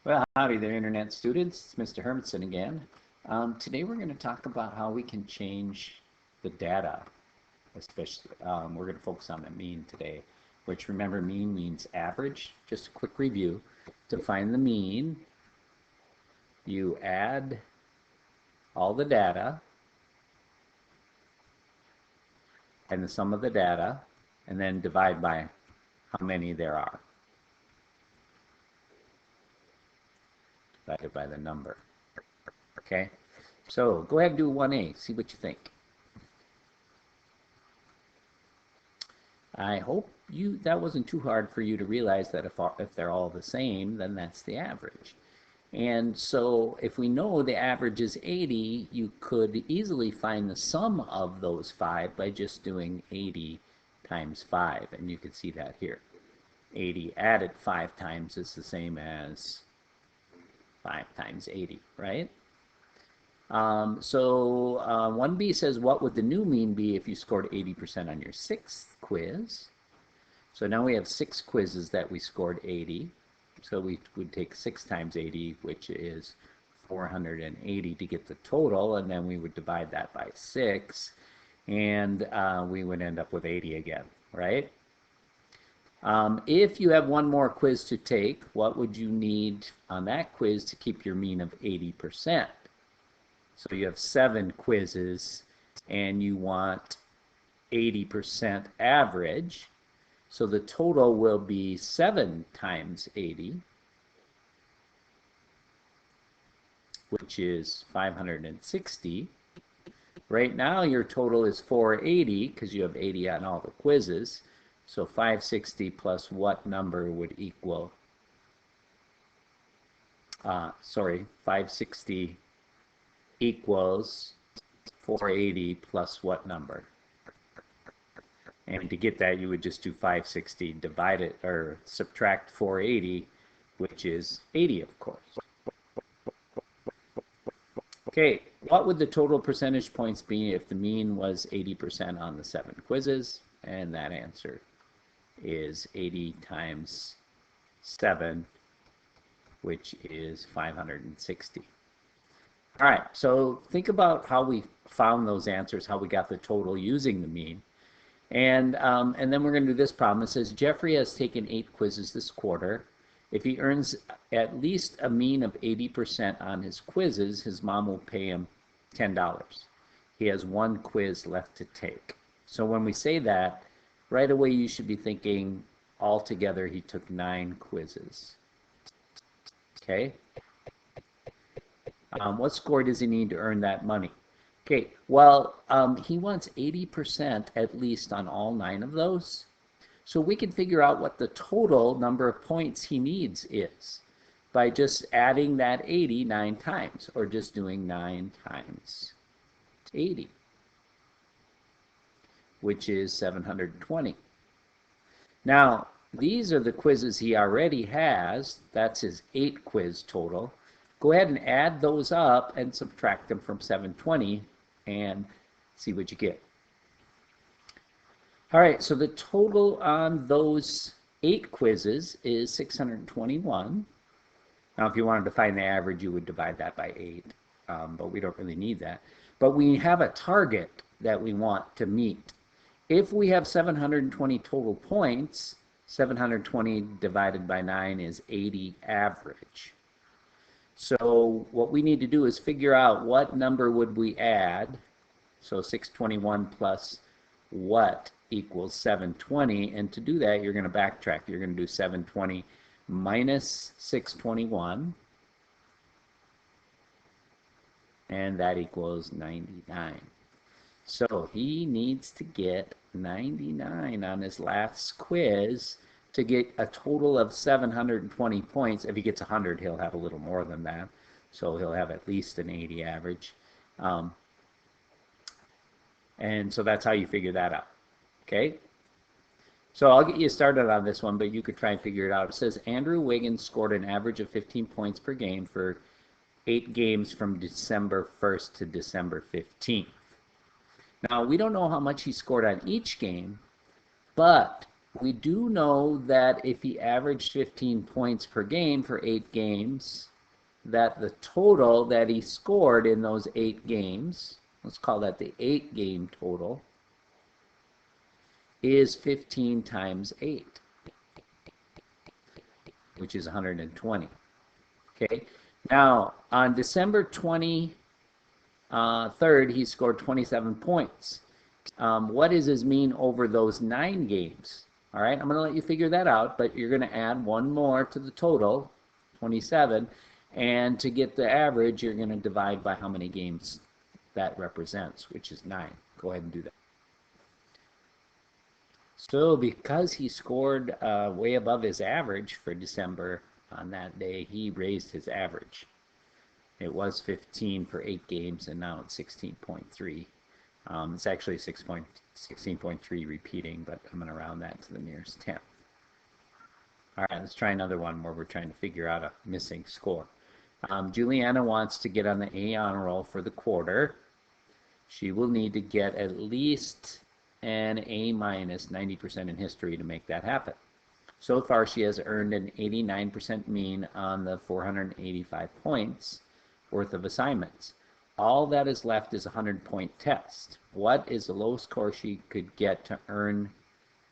Well, howdy there, Internet students. It's Mr. Hermanson again. Today we're going to talk about how we can change the data, especially we're going to focus on the mean today, which remember mean means average. Just a quick review. To find the mean, you add all the data and the sum of the data, and then divide by how many there are, divided by the number. Okay, so go ahead and do 1A, see what you think. I hope that wasn't too hard for you to realize that if they're all the same, then that's the average. And so if we know the average is 80, you could easily find the sum of those 5 by just doing 80 times 5, and you can see that here. 80 added 5 times is the same as 5 times 80, right? 1B says, what would the new mean be if you scored 80% on your 6th quiz? So now we have 6 quizzes that we scored 80. So we would take 6 times 80, which is 480 to get the total, and then we would divide that by 6, and we would end up with 80 again, right? If you have one more quiz to take, what would you need on that quiz to keep your mean of 80%? So you have 7 quizzes and you want 80% average. So the total will be 7 times 80, which is 560. Right now your total is 480 because you have 80 on all the quizzes. So 560 plus what number would equal? 560 equals 480 plus what number? And to get that, you would just do 560, divide it, or subtract 480, which is 80, of course. Okay, what would the total percentage points be if the mean was 80% on the 7 quizzes? And that answer is 80 times 7, which is 560. All right, so think about how we found those answers, how we got the total using the mean. And then we're going to do this problem. It says Jeffrey has taken 8 quizzes this quarter. If he earns at least a mean of 80% on his quizzes, his mom will pay him $10. He has 1 quiz left to take. So when we say that, right away you should be thinking altogether he took 9 quizzes. Okay? What score does he need to earn that money? Okay, well, he wants 80% at least on all 9 of those. So we can figure out what the total number of points he needs is by just adding that 80 9 times, or just doing 9 times 80, which is 720. Now, these are the quizzes he already has. That's his 8 quiz total. Go ahead and add those up and subtract them from 720 and see what you get. All right, so the total on those 8 quizzes is 621. Now, if you wanted to find the average, you would divide that by 8, but we don't really need that. But we have a target that we want to meet. If we have 720 total points, 720 divided by 9 is 80 average. So what we need to do is figure out what number would we add. So 621 plus what equals 720. And to do that, you're going to backtrack. You're going to do 720 minus 621. And that equals 99. So he needs to get 99 on his last quiz to get a total of 720 points. If he gets 100, he'll have a little more than that. So he'll have at least an 80 average. And so that's how you figure that out. Okay? So I'll get you started on this one, but you could try and figure it out. It says Andrew Wiggins scored an average of 15 points per game for 8 games from December 1st to December 15th. Now, we don't know how much he scored on each game, but we do know that if he averaged 15 points per game for 8 games, that the total that he scored in those 8 games, let's call that the 8-game total, is 15 times 8, which is 120. Okay. Now, on December 23rd, he scored 27 points. What is his mean over those 9 games? All right, I'm going to let you figure that out, but you're going to add one more to the total, 27, and to get the average, you're going to divide by how many games that represents, which is 9. Go ahead and do that. So because he scored way above his average for December on that day, he raised his average. It was 15 for 8 games, and now it's 16.3. It's actually 16.3 repeating, but I'm going to round that to the nearest 10th. All right, let's try another one where we're trying to figure out a missing score. Juliana wants to get on the A honor roll for the quarter. She will need to get at least an A minus 90% in history to make that happen. So far, she has earned an 89% mean on the 485 points worth of assignments. All that is left is a 100-point test. What is the lowest score she could get to earn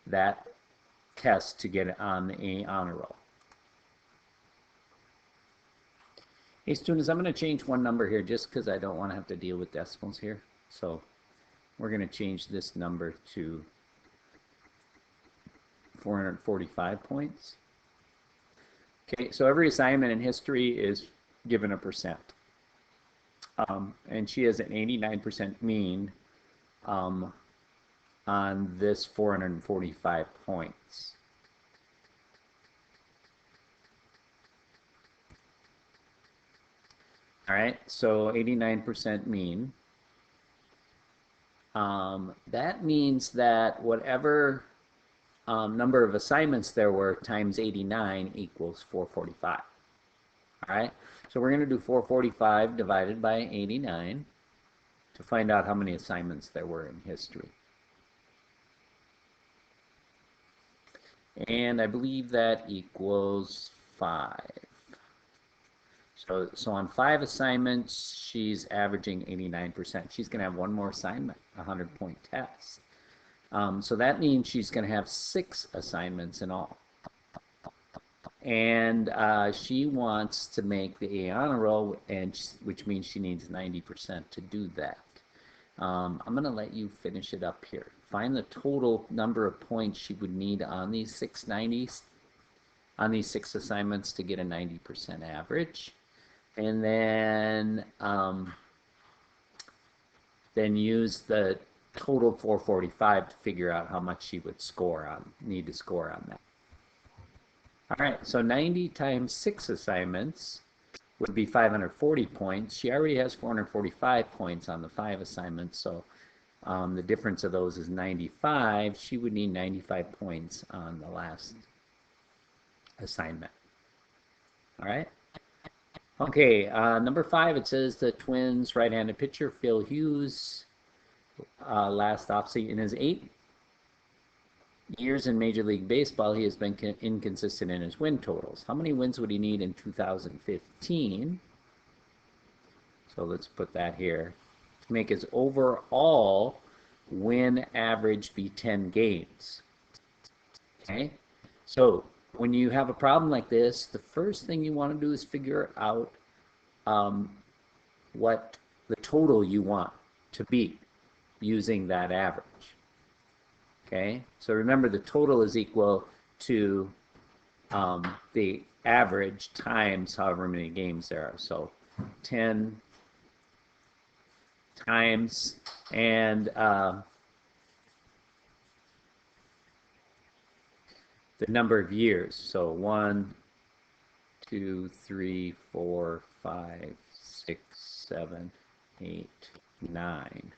that test to get it on the A honor roll? Hey students, I'm going to change one number here just because I don't want to have to deal with decimals here. So we're going to change this number to 445 points. Okay, so every assignment in history is given a percent. And she has an 89% mean on this 445 points. All right, so 89% mean. That means that whatever number of assignments there were times 89 equals 445. All right, so we're going to do 445 divided by 89 to find out how many assignments there were in history. And I believe that equals 5. So on 5 assignments, she's averaging 89%. She's going to have one more assignment, a 100-point test. So that means she's going to have 6 assignments in all. And she wants to make the A honor roll, which means she needs 90% to do that. I'm going to let you finish it up here. Find the total number of points she would need on these 6 assignments to get a 90% average. And then use the total 445 to figure out how much she would need to score on that. All right, so 90 times 6 assignments would be 540 points. She already has 445 points on the 5 assignments, so the difference of those is 95. She would need 95 points on the last assignment. All right. Okay, number 5, it says the Twins right-handed pitcher Phil Hughes last offseason, in his 8 years in Major League Baseball, he has been inconsistent in his win totals. How many wins would he need in 2015? So let's put that here. To make his overall win average be 10 games. Okay, so when you have a problem like this, the first thing you want to do is figure out what the total you want to beat using that average. Okay, so remember the total is equal to the average times however many games there are. So 10 times, and the number of years. So 1, 2, 3, 4, 5, 6, 7, 8, 9.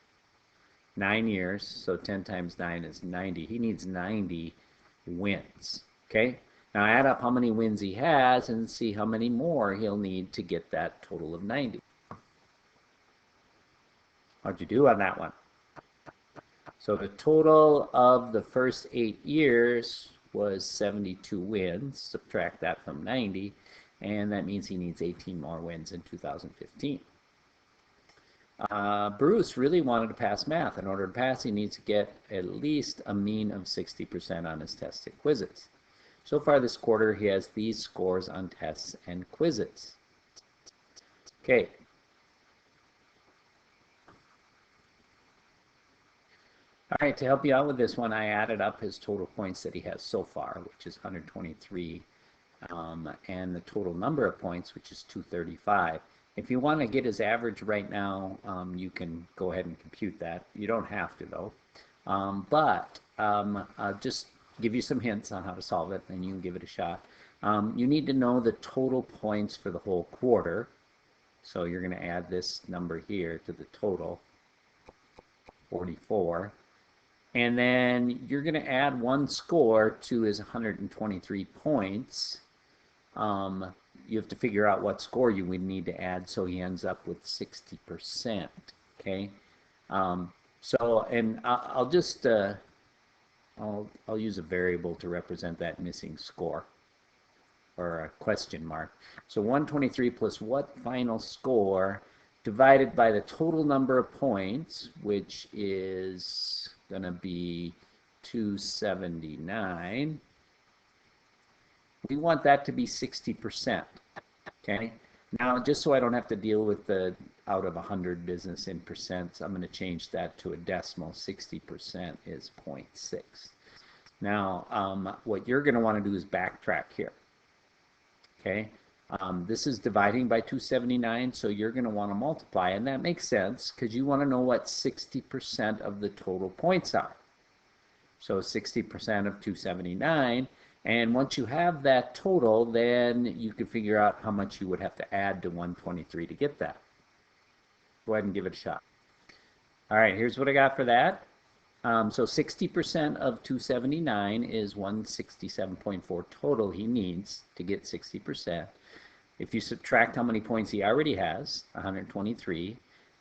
9 years, so 10 times 9 is 90. He needs 90 wins. Okay? Now add up how many wins he has and see how many more he'll need to get that total of 90. How'd you do on that one? So the total of the first 8 years was 72 wins. Subtract that from 90, and that means he needs 18 more wins in 2015. Bruce really wanted to pass math. In order to pass, he needs to get at least a mean of 60% on his tests and quizzes. So far this quarter, he has these scores on tests and quizzes. Okay. All right, to help you out with this one, I added up his total points that he has so far, which is 123, and the total number of points, which is 235. If you want to get his average right now, you can go ahead and compute that. You don't have to, though. I'll just give you some hints on how to solve it, and you can give it a shot. You need to know the total points for the whole quarter. So you're going to add this number here to the total, 44. And then you're going to add one score to his 123 points. You have to figure out what score you would need to add so he ends up with 60%. Okay. And I'll just I'll use a variable to represent that missing score, or a question mark. So 123 plus what final score divided by the total number of points, which is going to be 279. We want that to be 60%. Okay. Now, just so I don't have to deal with the out of 100 business in percents, I'm going to change that to a decimal. 60% is 0.6. Now, what you're going to want to do is backtrack here. Okay. This is dividing by 279, so you're going to want to multiply, and that makes sense because you want to know what 60% of the total points are. So 60% of 279, and once you have that total, then you can figure out how much you would have to add to 123 to get that. Go ahead and give it a shot. All right, here's what I got for that. So 60% of 279 is 167.4 total he needs to get 60%. If you subtract how many points he already has, 123,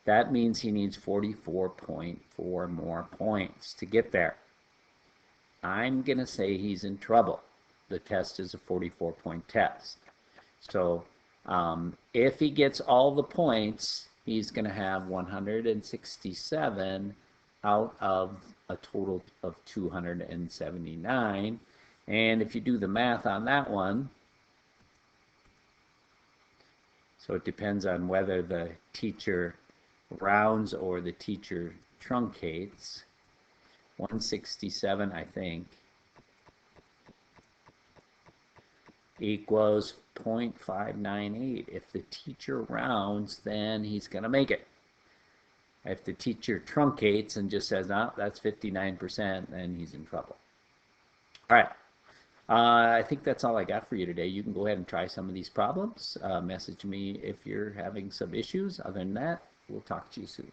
that means he needs 44.4 more points to get there. I'm going to say he's in trouble. The test is a 44-point test. So if he gets all the points, he's going to have 167 out of a total of 279. And if you do the math on that one, so it depends on whether the teacher rounds or the teacher truncates. 167, I think, equals 0.598. If the teacher rounds, then he's going to make it. If the teacher truncates and just says, no, that's 59%, then he's in trouble. All right. I think that's all I got for you today. You can go ahead and try some of these problems. Message me if you're having some issues. Other than that, we'll talk to you soon.